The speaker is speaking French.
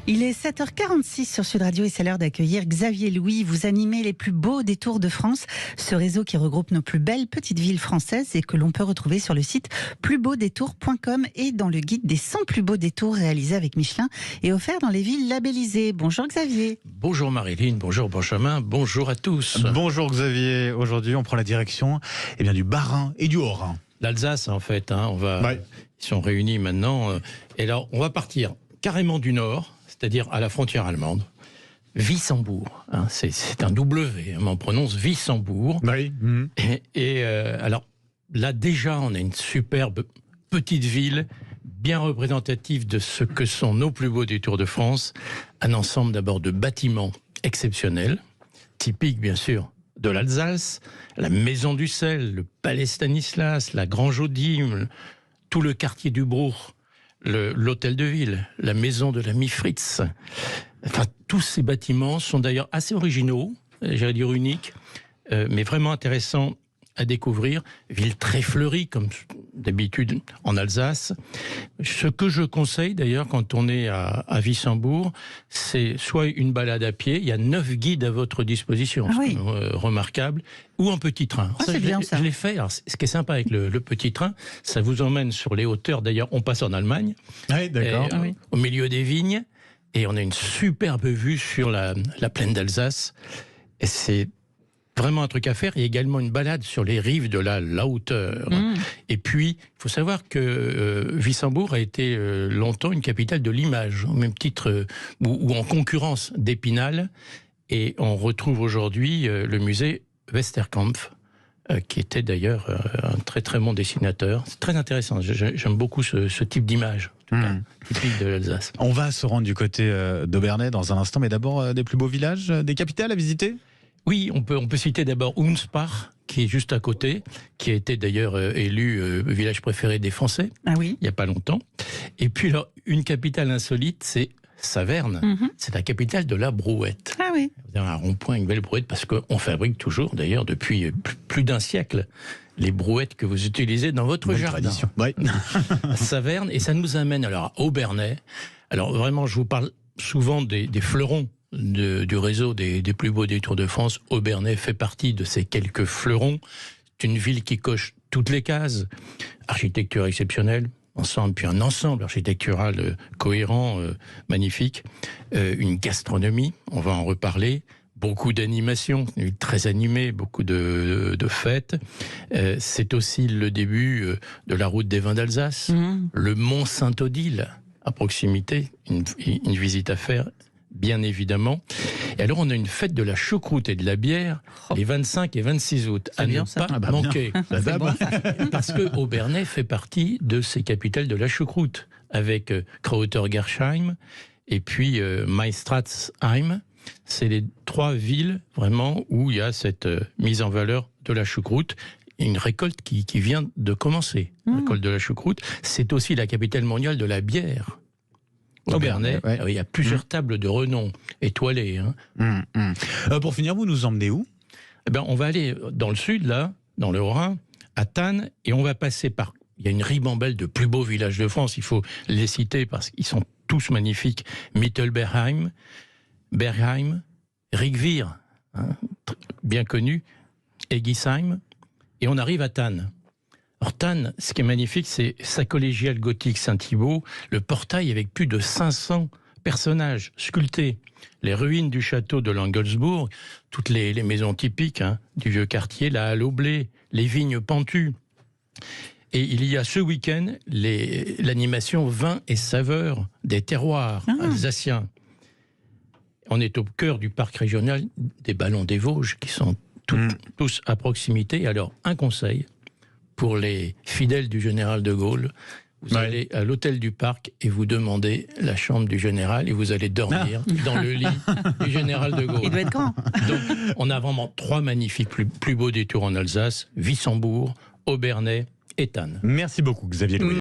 Il est 7h46 sur Sud Radio et c'est l'heure d'accueillir Xavier Louis. Vous animez les plus beaux détours de France, ce réseau qui regroupe nos plus belles petites villes françaises et que l'on peut retrouver sur le site plusbeaudétours.com et dans le guide des 100 plus beaux détours réalisés avec Michelin et offert dans les villes labellisées. Bonjour Xavier. Bonjour Marilyn, bonjour Benjamin, bonjour à tous. Bonjour Xavier, aujourd'hui on prend la direction du Bas-Rhin et du Haut-Rhin. L'Alsace en fait, ils sont réunis maintenant. Et alors on va partir carrément du nord, c'est-à-dire à la frontière allemande. Wissembourg, c'est un W, on prononce Wissembourg. Oui. Alors là déjà on a une superbe petite ville, bien représentative de ce que sont nos plus beaux détours de France. Un ensemble d'abord de bâtiments exceptionnels, typiques bien sûr de l'Alsace, la Maison du Sel, le Palais Stanislas, la Grange aux Dîmes, tout le quartier du Bruch, l'hôtel de ville, la maison de l'ami Fritz. Enfin, tous ces bâtiments sont d'ailleurs assez originaux, j'allais dire uniques, mais vraiment intéressants à découvrir. Ville très fleurie, comme d'habitude en Alsace. Ce que je conseille d'ailleurs quand on est à Wissembourg, c'est soit une balade à pied, il y a 9 guides à votre disposition, remarquable, ou en petit train. Je l'ai fait. Alors, ce qui est sympa avec le petit train, ça vous emmène sur les hauteurs. D'ailleurs, on passe en Allemagne, au milieu des vignes, et on a une superbe vue sur la plaine d'Alsace. Et c'est vraiment un truc à faire. Il y a également une balade sur les rives de la Lauter. Et puis, il faut savoir que Wissembourg a été longtemps une capitale de l'image, au même titre ou en concurrence d'Épinal. Et on retrouve aujourd'hui le musée Westerkampf, qui était d'ailleurs un très très bon dessinateur. C'est très intéressant. J'aime beaucoup ce type d'image, typique de l'Alsace. On va se rendre du côté d'Obernai dans un instant, mais d'abord des plus beaux villages, des capitales à visiter. Oui, on peut citer d'abord Unspach, qui est juste à côté, qui a été d'ailleurs élu village préféré des Français, il n'y a pas longtemps. Et puis alors, une capitale insolite, c'est Saverne. C'est la capitale de la brouette. Vous avez un rond-point, une belle brouette, parce qu'on fabrique toujours, d'ailleurs, depuis plus d'un siècle, les brouettes que vous utilisez dans votre jardin. Saverne, et ça nous amène alors à Obernai. Alors vraiment, je vous parle souvent des fleurons du réseau des plus beaux détours de France. Obernai fait partie de ces quelques fleurons. C'est une ville qui coche toutes les cases. Architecture exceptionnelle, puis un ensemble architectural cohérent, magnifique. Une gastronomie, on va en reparler. Beaucoup d'animations, très animée, beaucoup de fêtes. C'est aussi le début de la route des vins d'Alsace. Le Mont Saint-Odile, à proximité, une visite à faire, bien évidemment. Et alors, on a une fête de la choucroute et de la bière les 25 et 26 août. À ne pas manquer. Parce que Obernai fait partie de ces capitales de la choucroute, avec Krauter-Gersheim et puis Meistratzheim. C'est les 3 villes, vraiment, où il y a cette mise en valeur de la choucroute. Une récolte qui vient de commencer, la récolte de la choucroute. C'est aussi la capitale mondiale de la bière. Obernai, il y a plusieurs tables de renom étoilées. Pour finir, vous nous emmenez où ? On va aller dans le sud, là, dans le Haut-Rhin, à Thann, et on va passer par... Il y a une ribambelle de plus beaux villages de France, il faut les citer parce qu'ils sont tous magnifiques. Mittelbergheim, Bergheim, Rigvir, bien connu, Egisheim, et on arrive à Thann. Alors Thann, ce qui est magnifique, c'est sa collégiale gothique Saint-Thibault, le portail avec plus de 500 personnages sculptés, les ruines du château de Langelsbourg, toutes les maisons typiques du vieux quartier, la halle au blé, les vignes pentues. Et il y a ce week-end l'animation vin et saveurs des terroirs alsaciens. On est au cœur du parc régional des Ballons des Vosges, qui sont tous à proximité. Alors, un conseil pour les fidèles du général de Gaulle, vous allez à l'hôtel du parc et vous demandez la chambre du général et vous allez dormir dans le lit du général de Gaulle. Il doit être grand. Donc, on a vraiment 3 magnifiques plus beaux détours en Alsace, Wissembourg, Obernai et Thann. Merci beaucoup Xavier Louis.